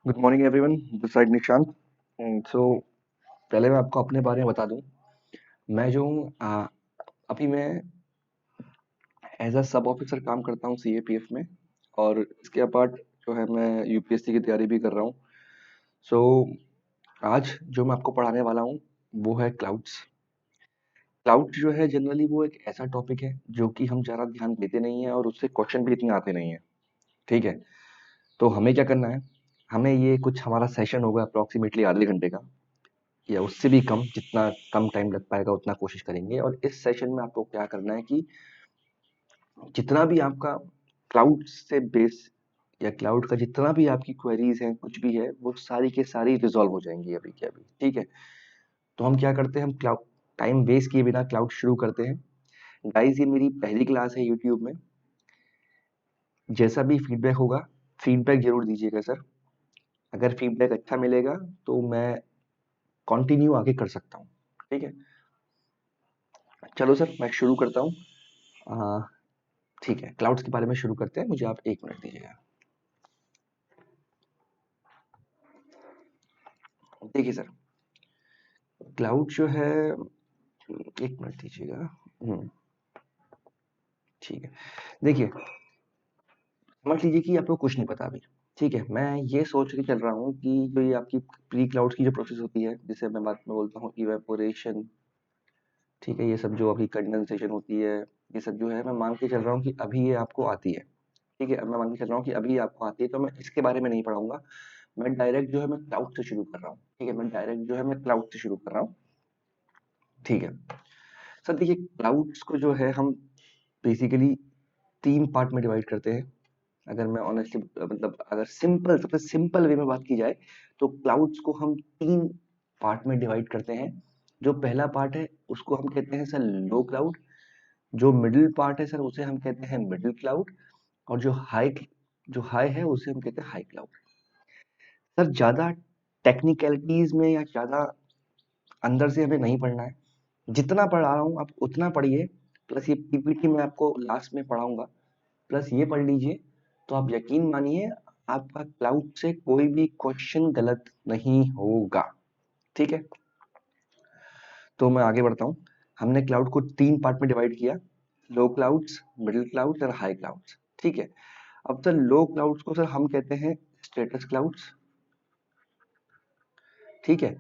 Good morning everyone, this side Nishant. So पहले मैं आपको अपने बारे में बता दूं। मैं जो हूँ अभी मैं एज अ सब ऑफिसर काम करता हूँ सीएपीएफ में। और इसके अपार्ट जो है मैं यूपीएससी की तैयारी भी कर रहा हूँ। सो आज जो मैं आपको पढ़ाने वाला हूँ वो है क्लाउड्स। क्लाउड जो है जनरली वो एक ऐसा टॉपिक है जो कि हम ज़्यादा ध्यान देते नहीं है और उससे क्वेश्चन भी इतने आते नहीं है। ठीक है, तो हमें क्या करना है, हमें ये कुछ हमारा सेशन होगा अप्रोक्सीमेटली आधे घंटे का या उससे भी कम, जितना कम टाइम लग पाएगा उतना कोशिश करेंगे। और इस सेशन में आपको क्या करना है कि जितना भी आपका क्लाउड से बेस या क्लाउड का जितना भी आपकी क्वेरीज हैं, कुछ भी है, वो सारी के सारी रिजॉल्व हो जाएंगी अभी के अभी। ठीक है, तो हम क्या करते हैं, हम क्लाउड टाइम वेस्ट किए बिना क्लाउड शुरू करते हैं। गाइस, ये मेरी पहली क्लास है यूट्यूब में। जैसा भी फीडबैक होगा, फीडबैक जरूर दीजिएगा सर। अगर फीडबैक अच्छा मिलेगा तो मैं कंटिन्यू आगे कर सकता हूँ। ठीक है, चलो सर मैं शुरू करता हूँ। ठीक है, क्लाउड्स के बारे में शुरू करते हैं। मुझे आप 1 मिनट दीजिएगा। देखिए सर, क्लाउड जो है, 1 मिनट दीजिएगा। ठीक है, देखिए, समझ लीजिए कि आपको कुछ नहीं पता अभी। ठीक है, मैं ये सोच के चल रहा हूँ कि जो ये आपकी प्री क्लाउड्स की जो प्रोसेस होती है, जिसे मैं बात में बोलता हूँ इवेपोरेशन। ठीक है, ये सब जो अभी कंडेंसेशन होती है, ये सब जो है मैं मान के चल रहा हूँ कि अभी ये आपको आती है। ठीक है, अब मैं मान के चल रहा हूँ कि अभी आपको आती है, तो मैं इसके बारे में नहीं पढ़ाऊंगा। मैं डायरेक्ट जो है मैं क्लाउड से शुरू कर रहा हूँ। ठीक है, मैं डायरेक्ट जो है मैं क्लाउड से शुरू कर रहा हूँ। ठीक है सर, देखिए, क्लाउड्स को जो है हम बेसिकली 3 पार्ट में डिवाइड करते हैं। अगर मैं ऑनेस्टली मतलब अगर सिंपल, सबसे सिंपल वे में बात की जाए, तो क्लाउड्स को हम 3 पार्ट में डिवाइड करते हैं। जो पहला पार्ट है उसको हम कहते हैं सर लो क्लाउड। जो मिडिल पार्ट है सर उसे हम कहते हैं मिडिल क्लाउड। और जो हाई है उसे हम कहते हैं हाई क्लाउड। सर ज्यादा टेक्निकलिटीज में या ज्यादा अंदर से हमें नहीं पढ़ना है। जितना पढ़ा रहा हूँ आप उतना पढ़िए, प्लस ये पीपीटी मैं आपको लास्ट में पढ़ाऊंगा, प्लस ये पढ़ लीजिए। तो आप यकीन मानिए, आपका क्लाउड से कोई भी क्वेश्चन गलत नहीं होगा। ठीक है, तो मैं आगे बढ़ता हूँ। हमने क्लाउड को 3 पार्ट में डिवाइड किया, लो क्लाउड्स, मिडिल क्लाउड्स और हाई क्लाउड्स। ठीक है, अब सर लो क्लाउड्स को सर हम कहते हैं स्टेटस क्लाउड्स। ठीक है,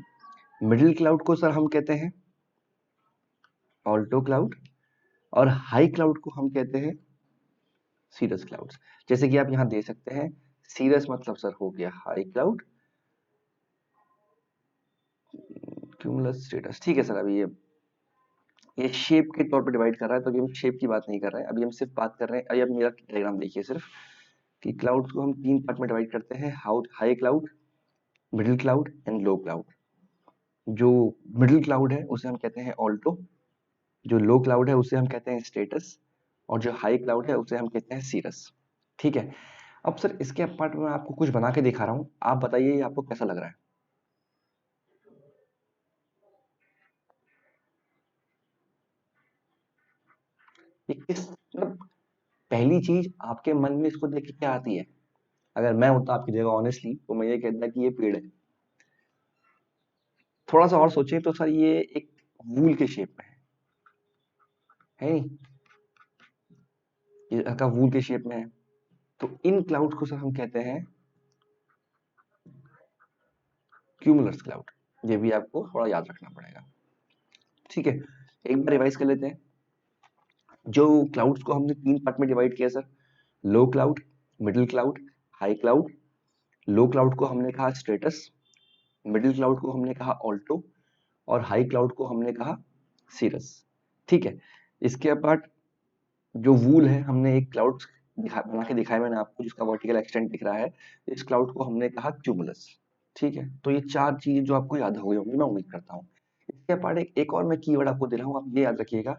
मिडिल क्लाउड को सर हम कहते हैं ऑल्टो क्लाउड। और हाई क्लाउड को हम कहते हैं सीरस क्लाउड्स। जैसे कि आप यहाँ दे सकते हैं, सीरस मतलब सर हो गया हाई क्लाउड, क्यूमुलस स्टेटस। ठीक है सर, अभी ये शेप के तौर पे डिवाइड कर रहा है, तो अभी हम शेप की बात नहीं कर रहे हैं, अभी हम सिर्फ बात कर रहे हैं। अभी अब मेरा डायग्राम देखिए सिर्फ, कि क्लाउड्स को हम 3 पार्ट में डिवाइड करते हैं, high cloud, middle cloud and low cloud. जो मिडिल क्लाउड है उसे हम कहते हैं ऑल्टो, जो लो क्लाउड है उसे हम कहते हैं स्टेटस, और जो हाई क्लाउड है उसे हम कहते हैं सीरस। ठीक है, अब सर इसके अपार्ट में आपको कुछ बना के दिखा रहा हूँ, आप बताइए ये आपको कैसा लग रहा है। ये किस मतलब, पहली चीज आपके मन में इसको देख के क्या आती है? अगर मैं होता आपकी जगह ऑनेस्टली, तो मैं ये कहता कि ये पेड़ है। थोड़ा सा और सोचें तो सर ये एक वूल के शेप में है नहीं? ये हल्का वूल के शेप में है। तो इन क्लाउड को सर हम कहते हैं क्यूमुलस क्लाउड। ये भी आपको थोड़ा याद रखना पड़ेगा। ठीक है, एक बार रिवाइज कर लेते हैं। जो क्लाउड्स को हमने 3 पार्ट में डिवाइड किया sir, low cloud, middle cloud, high cloud. Low cloud को हमने कहा स्ट्रेटस, मिडिल क्लाउड को हमने कहा ऑल्टो, और हाई क्लाउड को हमने कहा सीरस। ठीक है, इसके अपार्ट जो वूल है, हमने एक क्लाउड बना के दिखाया मैंने आपको, जिसका वर्टिकल एक्सटेंट दिख रहा है। इस क्लाउड को हमने कहा क्यूमुलस। ठीक है, तो ये 4 चीजें जो आपको याद हो गई होंगी मैं उम्मीद करता हूँ। इसके अपार्ट एक और मैं कीवर्ड आपको दे रहा हूँ, आप ये याद रखिएगा,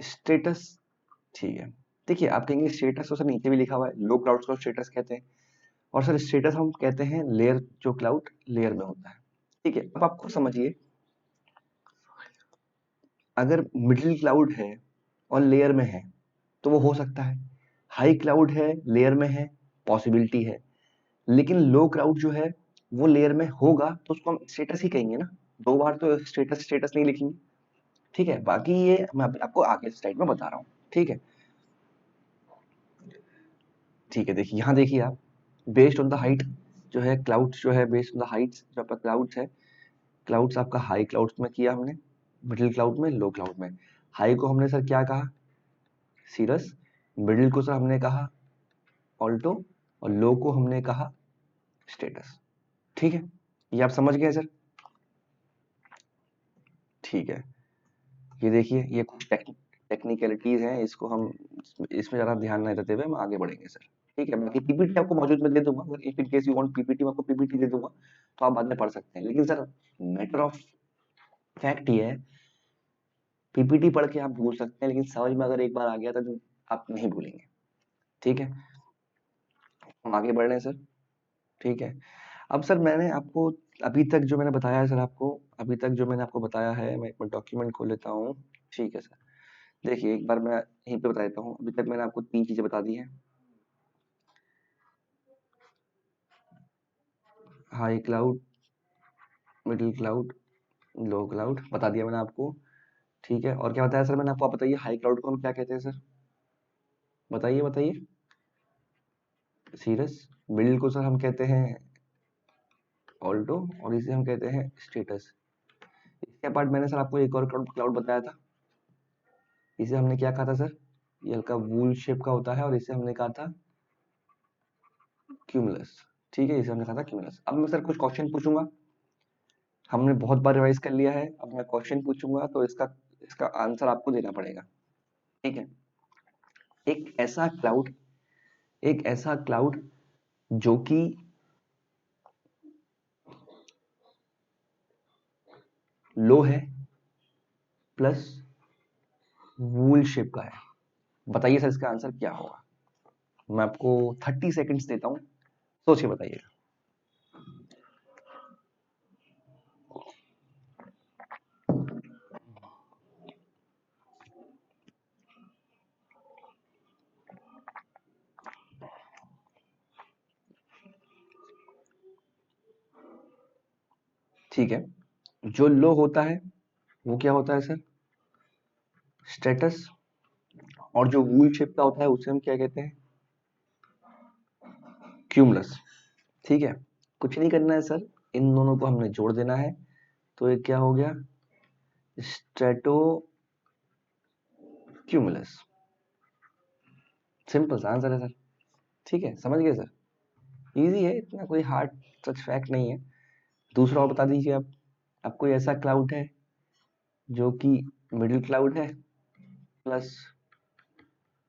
स्टेटस। ठीक है, देखिए आप कहेंगे स्टेटस तो सर नीचे भी लिखा हुआ है, लो क्लाउड्स को स्टेटस कहते हैं। और सर स्टेटस हम कहते हैं लेयर, जो क्लाउड लेयर में होता है। ठीक है, अब आपको समझिए, अगर मिडिल क्लाउड है और लेयर में है तो वो हो सकता है, हाई क्लाउड है लेयर में है, पॉसिबिलिटी है, लेकिन लो क्लाउड जो है वो लेयर में होगा तो उसको हम स्टेटस ही कहेंगे ना, 2 बार तो स्टेटस स्टेटस नहीं लिखेंगे, ठीक है। बाकी ये मैं आपको आगे स्लाइड में बता रहा हूँ, ठीक है। ठीक है, देखिए यहाँ देखिए आप, बेस्ड ऑन द हाइट जो है क्लाउड्स जो है, बेस्ड ऑन द हाइट्स जो आपका क्लाउड्स है, क्लाउड्स आपका हाई क्लाउड्स में किया हमने, मिडिल क्लाउड में, लो क्लाउड में। हाई को हमने सर क्या कहा, सीरस, मिडिल को सर हमने कहा ऑल्टो, और लो को हमने कहा स्टेटस, ठीक है। ये आप समझ गए सर, ठीक है। ये देखिए ये कुछ टेक्निकलिटीज हैं, इसको हम इसमें ज़्यादा ध्यान नहीं देते हुए हम आगे बढ़ेंगे सर, ठीक है। बाकी पीपीटी आपको मौजूद मैं दे दूंगा, अगर if in case you want PPT, मैं आपको पीपीटी दे दूंगा तो आप बाद में पढ़ सकते हैं। लेकिन सर मैटर ऑफ फैक्ट ये है, पीपीटी पढ़ के आप भूल सकते हैं, लेकिन समझ में अगर एक बार आ गया तो आप नहीं भूलेंगे, ठीक है। हम आगे बढ़ रहे हैं सर, ठीक है। अब सर मैंने आपको अभी तक जो मैंने बताया है सर आपको, अभी तक जो मैंने आपको बताया है, मैं एक बार डॉक्यूमेंट खोल लेता हूँ, ठीक है सर। देखिए एक बार मैं यहीं पे बता देता हूँ, अभी तक मैंने आपको 3 चीजें बता दी हैं, high cloud, middle cloud, low cloud बता दिया मैंने आपको, ठीक है। और क्या बताया सर मैंने आपको, आप बताइए हाई क्लाउड को हम क्या कहते हैं सर, बताइए बताइए, सीरस। मिडिल को सर हम कहते हैं ऑल्टो, और इसे हम कहते हैं स्टेटस। इसके अपार्ट मैंने सर आपको एक और क्लाउड क्लाउड बताया था, इसे हमने क्या कहा था सर, ये हल्का वूल शेप का होता है, और इसे हमने कहा था क्यूमुलस, ठीक है, इसे हमने कहा था क्यूमुलस। अब मैं सर कुछ क्वेश्चन पूछूंगा, हमने बहुत बार रिवाइज कर लिया है, अब मैं क्वेश्चन पूछूंगा तो इसका इसका आंसर आपको देना पड़ेगा, ठीक है। एक ऐसा क्लाउड, एक ऐसा क्लाउड जो कि लो है प्लस वूल शेप का है, बताइए सर इसका आंसर क्या होगा। मैं आपको 30 सेकंड्स देता हूँ, सोच के बताइएगा। ठीक है, जो लो होता है वो क्या होता है सर, स्टेटस, और जो वूल शेप का होता है उसे हम क्या कहते हैं, क्यूमुलस, ठीक है। कुछ नहीं करना है सर, इन दोनों को हमने जोड़ देना है, तो ये क्या हो गया, स्ट्रेटो क्यूमुलस, सिंपल सा आंसर है सर, ठीक है, समझ गए सर, इजी है, इतना कोई हार्ड सच फैक्ट नहीं है। दूसरा और बता दीजिए आप, अब कोई ऐसा क्लाउड है जो कि मिडिल क्लाउड है प्लस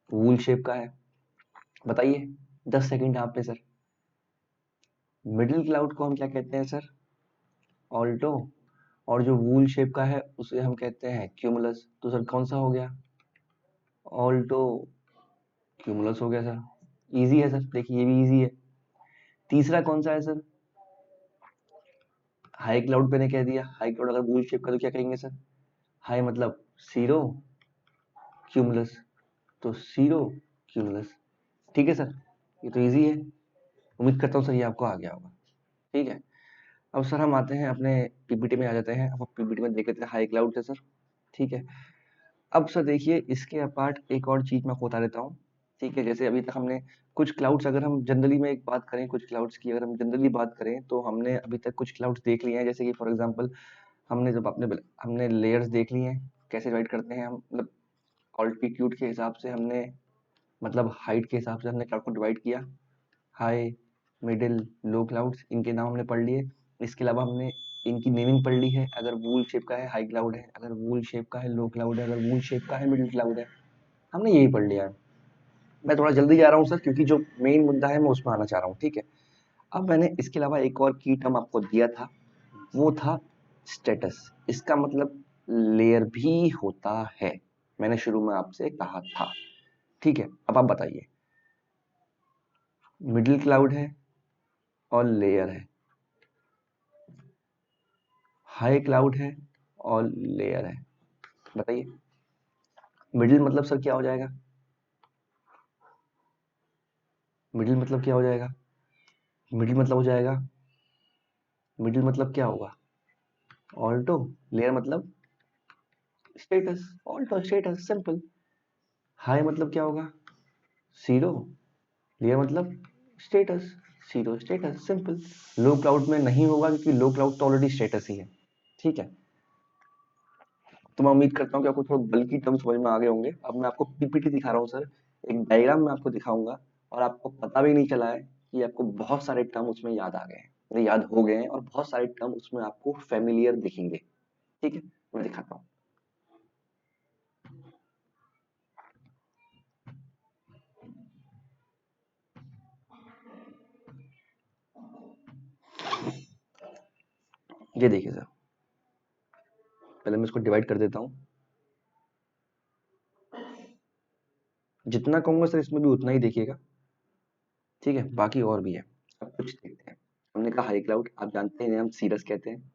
वूल शेप का है, बताइए, 10 सेकंड आप पे सर। मिडिल क्लाउड को हम क्या कहते हैं सर, ऑल्टो, और जो वूल शेप का है उसे हम कहते हैं क्यूमुलस, तो सर कौन सा हो गया, ऑल्टो क्यूमुलस हो गया सर, इजी है सर, देखिए ये भी इजी है। तीसरा कौन सा है सर, हाई क्लाउड पे ने कह दिया, हाई क्लाउड अगर वूल शेप का तो क्या कहेंगे सर, हाई मतलब सीरो क्यूमुलस, तो सीरो क्यूमुलस, ठीक है सर, ये तो इजी है, उम्मीद करता हूँ सर ये आपको आ गया होगा, ठीक है। अब सर हम आते हैं अपने पीपीटी में आ जाते हैं, अब पीपीटी में देख लेते हैं हाई क्लाउड है सर, ठीक है। अब सर देखिए इसके अपार्ट एक और चीज मैं आपको बता देता हूँ, ठीक है। जैसे अभी तक हमने कुछ क्लाउड्स, अगर हम जनरली में एक बात करें, कुछ क्लाउड्स की अगर हम जनरली बात करें तो हमने अभी तक कुछ क्लाउड्स देख लिए हैं, जैसे कि फॉर एग्जांपल हमने जब अपने हमने लेयर्स देख लिए हैं, कैसे डिवाइड करते हैं हम, मतलब ऑल्टीट्यूड के हिसाब से हमने, मतलब हाइट के हिसाब से हमने क्लाउड को डिवाइड किया, हाई, मिडिल, लो क्लाउड्स, इनके नाम हमने पढ़ लिए। इसके अलावा हमने इनकी नेमिंग पढ़ ली है, अगर वूल शेप का है हाई क्लाउड है, अगर वूल शेप का है लो क्लाउड है, अगर वूल शेप का है मिडिल क्लाउड है, हमने यही पढ़ लिया है। मैं थोड़ा जल्दी जा रहा हूँ सर, क्योंकि जो मेन मुद्दा है मैं उसमें आना चाह रहा हूँ, ठीक है। अब मैंने इसके अलावा एक और की टर्म आपको दिया था, वो था स्टेटस, इसका मतलब लेयर भी होता है, मैंने शुरू में आपसे कहा था, ठीक है। अब आप बताइए, मिडिल क्लाउड है और लेयर है, हाई क्लाउड है और लेयर है, बताइए, मिडिल मतलब सर क्या हो जाएगा, मिडिल मतलब क्या हो जाएगा, मिडिल मतलब हो जाएगा, मिडिल मतलब क्या होगा, ऑल्टो। लेयर मतलब status, Alto status, simple. High मतलब क्या होगा, जीरो। लेयर मतलब स्टेटस, जीरो स्टेटस, सिंपल। लो क्लाउड में नहीं होगा क्योंकि लो क्लाउड तो ऑलरेडी स्टेटस ही है। ठीक है, तो मैं उम्मीद करता हूँ कि आपको थोड़ा बल्कि टर्म समझ में आ गए होंगे। अब मैं आपको पीपीटी दिखा रहा हूँ सर, एक डायग्राम मैं आपको दिखाऊंगा, और आपको पता भी नहीं चला है कि आपको बहुत सारे टर्म उसमें याद आ गए हैं, मतलब याद हो गए हैं, और बहुत सारे टर्म उसमें आपको फेमिलियर दिखेंगे। ठीक है, मैं दिखाता हूँ। ये देखिए सर, पहले मैं इसको डिवाइड कर देता हूँ। जितना कहूंगा सर इसमें भी उतना ही देखिएगा। ठीक है, बाकी और भी है, अब कुछ देखते हैं। हमने कहा हाई क्लाउड, आप जानते हैं हम सीरस कहते हैं।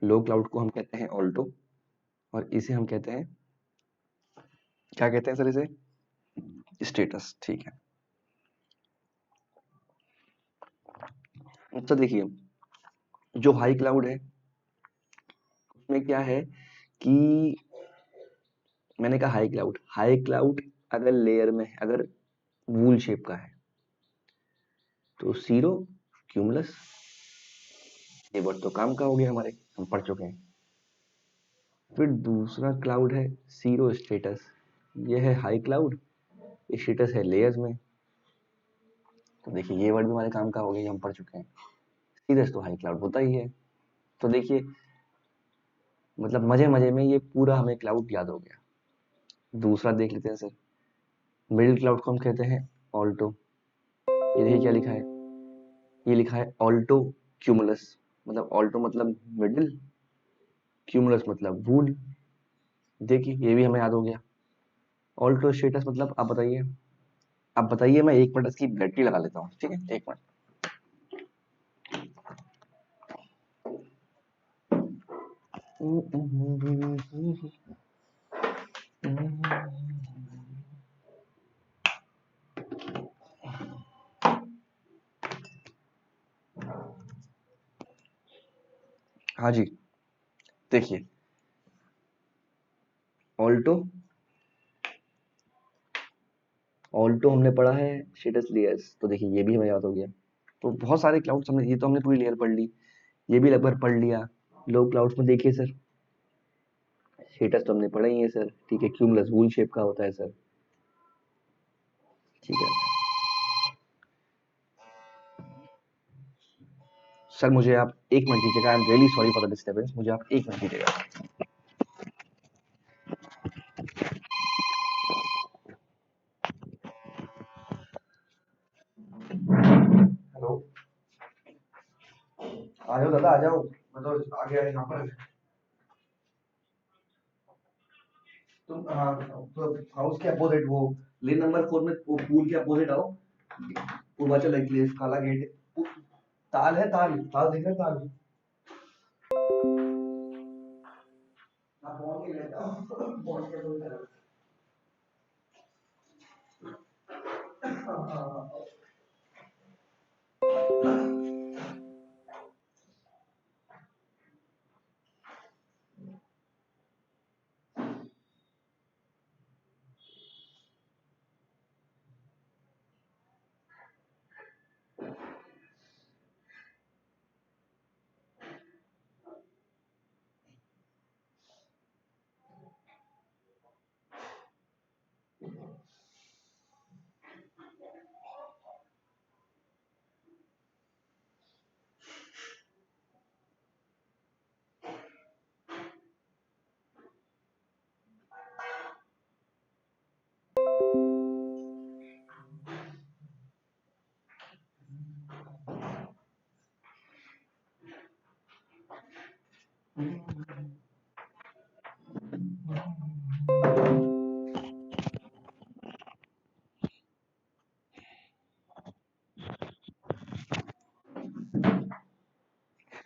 लो क्लाउड को हम कहते हैं ऑल्टो, और इसे हम कहते हैं, क्या कहते हैं सर इसे, स्टेटस। ठीक है, तो देखिए जो हाई क्लाउड है उसमें क्या है कि, मैंने कहा हाई क्लाउड, हाई क्लाउड अगर लेयर में है, अगर वूल शेप का है तो सीरो क्यूमुलस, ये वर्ड तो काम का हो गया हमारे, हम पढ़ चुके हैं। फिर दूसरा क्लाउड है सीरो स्टेटस, ये है हाई क्लाउड, स्टेटस है लेयर्स में। तो देखिए ये वर्ड भी हमारे काम का हो गया, ये हम पढ़ चुके हैं। सीरस तो हाई क्लाउड होता ही है। तो देखिए मतलब मजे मजे में ये पूरा हमें क्लाउड याद हो गया। दूसरा देख लेते हैं सर, मिडिल क्लाउड को हम कहते हैं ऑल्टो। ये देखिए क्या लिखा है, ये लिखा है ऑल्टो क्यूमुलस, मतलब ऑल्टो मतलब मिडिल, क्यूमुलस मतलब वूल। देखिए ये भी हमें याद हो गया। ऑल्टो स्टेटस मतलब, आप बताइए, आप बताइए, मैं 1 मिनट इसकी बैटरी लगा लेता हूँ। ठीक है, 1 मिनट। हाँ जी, देखिए ऑल्टो, ऑल्टो हमने पढ़ा है स्टेटस लेयर्स, तो देखिए ये भी हमें याद हो गया। तो बहुत सारे क्लाउड्स हमने, ये तो हमने पूरी लेयर पढ़ ली, ये भी लगभग पढ़ लिया। लो क्लाउड्स में देखिए सर, स्टेटस तो हमने पढ़ा ही है सर। ठीक है, क्यूमुलस वूल शेप का होता है सर। ठीक है सर, मुझे आप 1 मिनट दीजिएगा, I am really sorry for the disturbance, मुझे आप 1 मिनट दीजिएगा। हेलो, आ जाओ दादा, आ जाओ, मैं तो आ गया यहाँ पर। तुम हाँ, तो हाउस के अपोजिट वो लेन नंबर 4 में वो पूल के अपोजिट आओ, पूर्वाचल एनक्लेव, काला गेट। ताल है, ताल ताल दिख रहा है, ताल। आप पहुंच के ले जाओ, पहुंच के बोल कर। हाँ हाँ हाँ।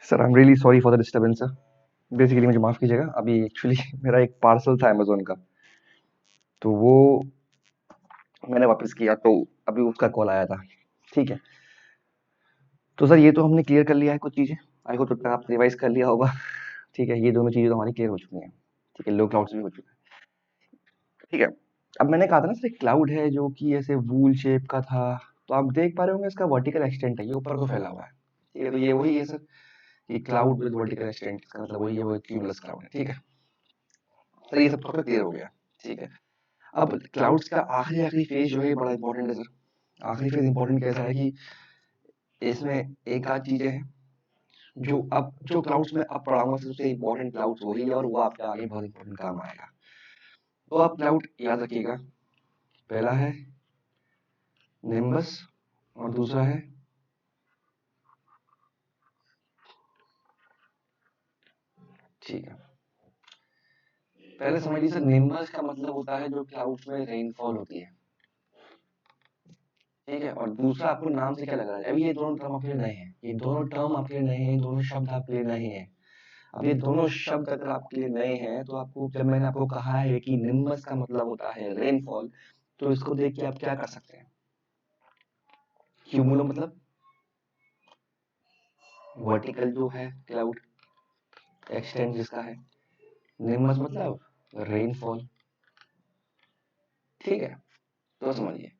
Sir I am really sorry for the disturbance sir, basically मुझे माफ कीजिएगा, अभी एक्चुअली मेरा एक पार्सल था अमेजोन का, तो वो मैंने वापस किया, तो अभी उसका कॉल आया था। ठीक है, तो सर ये तो हमने क्लियर कर लिया है कुछ चीजें। आई होप तब तक आप रिवाइज कर लिया होगा। ठीक है, ये दोनों चीजें तो हमारी क्लियर हो चुकी हैं। ठीक है, लो क्लाउड्स भी हो चुके हैं। ठीक है, अब मैंने कहा था ना सर क्लाउड है जो कि ऐसे वूल शेप का था। तो आप देख पा रहे होंगे इसका वर्टिकल एक्सटेंट है, ये ऊपर को फैला हुआ है। ठीक है, तो ये वही है सर कि क्लाउड विद वर्टिकल एक्सटेंट, इसका मतलब वही है, वो क्यूमुलस क्लाउड है। ठीक है सर, ये सब तो क्लियर हो गया। ठीक है, अब क्लाउड्स का आखिरी आखिरी फेज जो है बड़ा इंपॉर्टेंट है सर। आखिरी फेज इंपॉर्टेंट कैसा है कि इसमें एक आध चीजें हैं जो अब जो क्लाउड्स में अब पढ़ाऊंगा सबसे इंपॉर्टेंट क्लाउड्स वही है, और वो आपके आगे बहुत इंपॉर्टेंट काम आएगा। तो आप क्लाउड याद रखिएगा, पहला है निम्बस और दूसरा है, ठीक है, पहले समझ लीजिए निम्बस का मतलब होता है जो क्लाउड्स में रेनफॉल होती है। ठीक है, और दूसरा आपको नाम से क्या लग रहा है, अभी ये दोनों टर्म आपके लिए नए हैं, ये दोनों टर्म आपके लिए नए हैं, दोनों शब्द आपके लिए नए हैं। अब ये दोनों शब्द अगर आपके लिए नए हैं तो आपको, जब मैंने आपको कहा है कि निम्बस का मतलब होता है रेनफॉल, तो इसको देख के आप क्या कर सकते हैं, क्यूमुलो मतलब वर्टिकल जो है क्लाउड एक्सटेंड जिसका है, निम्बस मतलब रेनफॉल। ठीक है, तो समझिए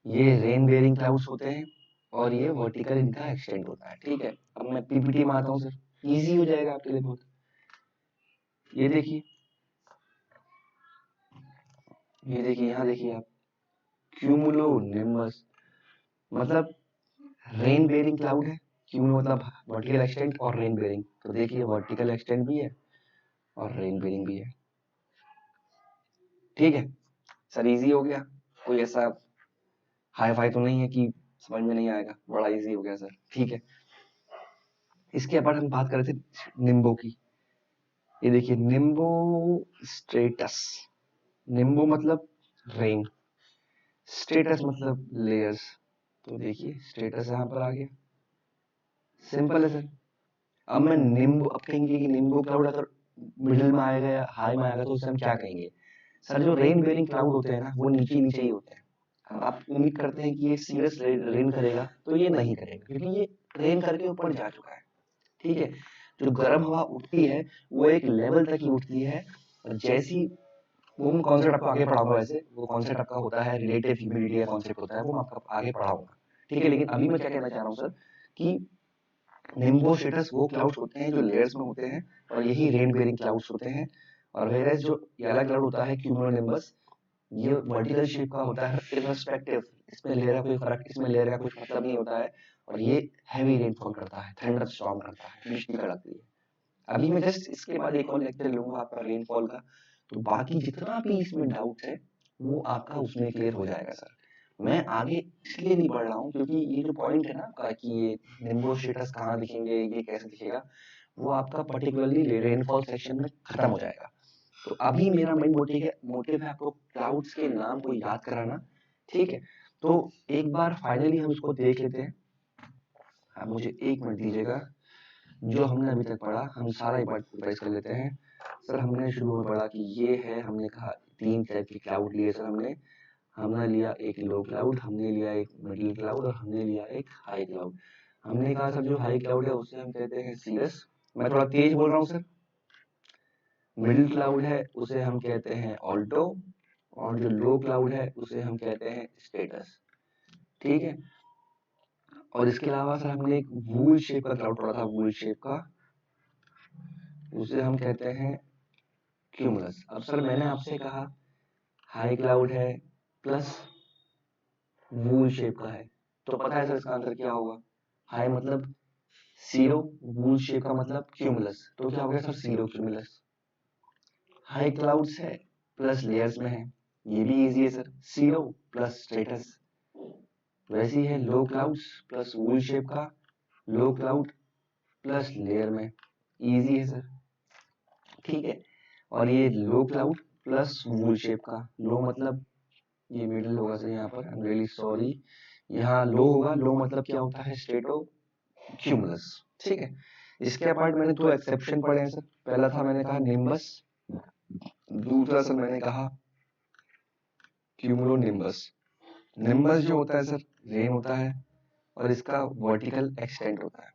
ये रेन बेयरिंग क्लाउड्स होते हैं और ये वर्टिकल इनका एक्सटेंड होता है। ठीक है, अब मैं पीपीटी में आता हूँ सर, इजी हो जाएगा आपके लिए बहुत। ये देखिए, ये देखिए, यहाँ देखिए आप, क्यूमुलो निम्बस मतलब रेन बेयरिंग क्लाउड है, क्यूमुलो मतलब वर्टिकल एक्सटेंड और रेन बेयरिंग, तो देखिए वर्टिकल एक्सटेंड भी है और रेन बेयरिंग भी है। ठीक है सर, इजी हो गया, कोई ऐसा हाई फाई तो नहीं है कि समझ में नहीं आएगा, बड़ा इजी हो गया सर। ठीक है, इसके बाद हम बात कर रहे थे निम्बो की। ये देखिए निम्बो स्ट्रेटस, निम्बो मतलब रेन, स्टेटस मतलब लेयर्स। तो देखिए स्टेटस यहाँ पर आ गया, सिंपल है सर। अब मैं निम्बो, अब कहेंगे कि निम्बो क्लाउड अगर मिडिल में आएगा या हाई में आएगा तो उसे हम क्या कहेंगे। सर जो रेन बेयरिंग क्लाउड होते हैं ना वो नीचे नीचे ही होते हैं। अब आप उम्मीद करते हैं कि ये सीरियस रेन करेगा, तो ये नहीं करेगा क्योंकि ये रेन करके ऊपर जा चुका है। ठीक है, जो गर्म हवा उठती है वो एक लेवल तक ही उठती है, और जैसी, वो मैं कॉन्सेप्ट आपको आगे पढ़ाऊंगा, वैसे वो कॉन्सेप्ट आपका होता है रिलेटिव ह्यूमिडिटी का कॉन्सेप्ट होता है, वो मैं आपको आगे पढ़ाऊंगा। ठीक है, लेकिन अभी मैं क्या कहना चाह रहा हूँ सर कि निम्बो स्टेटस वो क्लाउड्स होते हैं जो लेयर्स में होते हैं, और यही रेन बेयरिंग क्लाउड्स होते हैं। और वेरएस जो येलो क्लाउड होता है क्यूमुलोनिम्बस, ये वर्टिकल शेप का होता है इररिस्पेक्टिव, इसमें लेयर का कोई फर्क, इसमें लेयर का कुछ मतलब नहीं होता है, और ये हैवी रेनफॉल करता है, थंडर स्टॉर्म करता है, बिजली कड़कती है। अभी मैं जस्ट इसके बाद एक और लेक्चर लूंगा आपका रेनफॉल का, तो बाकी जितना भी इसमें डाउट है वो आपका उसमें क्लियर हो जाएगा सर। मैं आगे इसलिए नहीं बढ़ रहा हूँ क्योंकि ये जो पॉइंट है ना आपका कि ये निम्बो स्टेटस कहाँ दिखेंगे, ये कैसे दिखेगा, वो आपका पर्टिकुलरली रेनफॉल सेक्शन में खत्म हो जाएगा। तो अभी मेरा मेन मोटिव है आपको क्लाउड्स के नाम को याद कराना। ठीक है, तो एक बार फाइनली हम इसको देख लेते हैं। आप मुझे एक मिनट दीजिएगा, जो हमने अभी तक पढ़ा हम सारा एक बार रिवाइज कर लेते हैं। सर हमने शुरू में पढ़ा कि ये है, हमने कहा तीन टाइप की क्लाउड लिए सर हमने। हमने लिया एक लो क्लाउड, हमने लिया एक मिडिल क्लाउड, और हमने लिया एक हाई क्लाउड। हमने कहा सर जो हाई क्लाउड है उसे हम कहते हैं सीरस, मैं थोड़ा तेज बोल रहा हूँ सर। मिडिल क्लाउड है उसे हम कहते हैं ऑल्टो, और जो लो क्लाउड है उसे हम कहते हैं स्टेटस। ठीक है, और इसके अलावा सर हमने एक वूल शेप का क्लाउड पढ़ा था, वूल शेप का, उसे हम कहते हैं क्यूमुलस। अब सर मैंने आपसे कहा हाई क्लाउड है प्लस वूल शेप का है, तो पता है सर इसका आंसर क्या होगा। हाई मतलब सीरो, वूल शेप का मतलब क्यूमुलस, तो क्या हो गया sir cirrocumulus. High clouds है प्लस लेयर्स में है, ये भी इजी है सर, सीरो प्लस स्ट्रेटस। वैसी है लो क्लाउड्स प्लस वूल शेप का, लो क्लाउड प्लस लेयर में, इजी है सर। ठीक है, और ये लो क्लाउड प्लस वूल शेप का, लो मतलब ये मिडिल होगा सर, यहाँ पर आई एम रियली सॉरी, यहाँ लो होगा, लो मतलब क्या होता है स्ट्रेटो क्यूमुलस। ठीक है, इसके अपार्ट मैंने दो एक्सेप्शन पढ़े हैं सर। पहला था मैंने कहा निम्बस, दूसरा सर मैंने कहा क्यूमुलो निम्बस। निम्बस जो होता है सर रेन होता है, और इसका वर्टिकल एक्सटेंड होता है।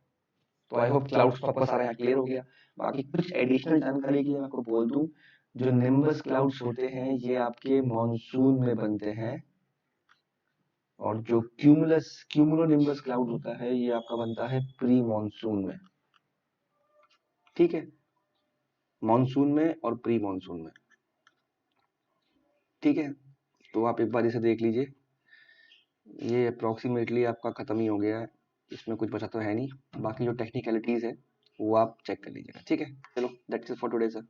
तो आई होप क्लाउड्स तो आपका सारा यहाँ क्लियर हो गया। बाकी कुछ एडिशनल जानकारी के लिए मैं आपको बोल दूं, जो निम्बस क्लाउड्स होते हैं ये आपके मॉनसून में बनते हैं, और जो क्यूमुलो निम्बस क्लाउड होता है ये आपका बनता है प्री मॉनसून में। ठीक है, मॉनसून में और प्री मॉनसून में। ठीक है, तो आप एक बार इसे देख लीजिए। ये अप्रोक्सीमेटली आपका खत्म ही हो गया है, इसमें कुछ बचा तो है नहीं। बाकी जो टेक्निकलिटीज है वो आप चेक कर लीजिएगा। ठीक है, चलो that's it for today sir.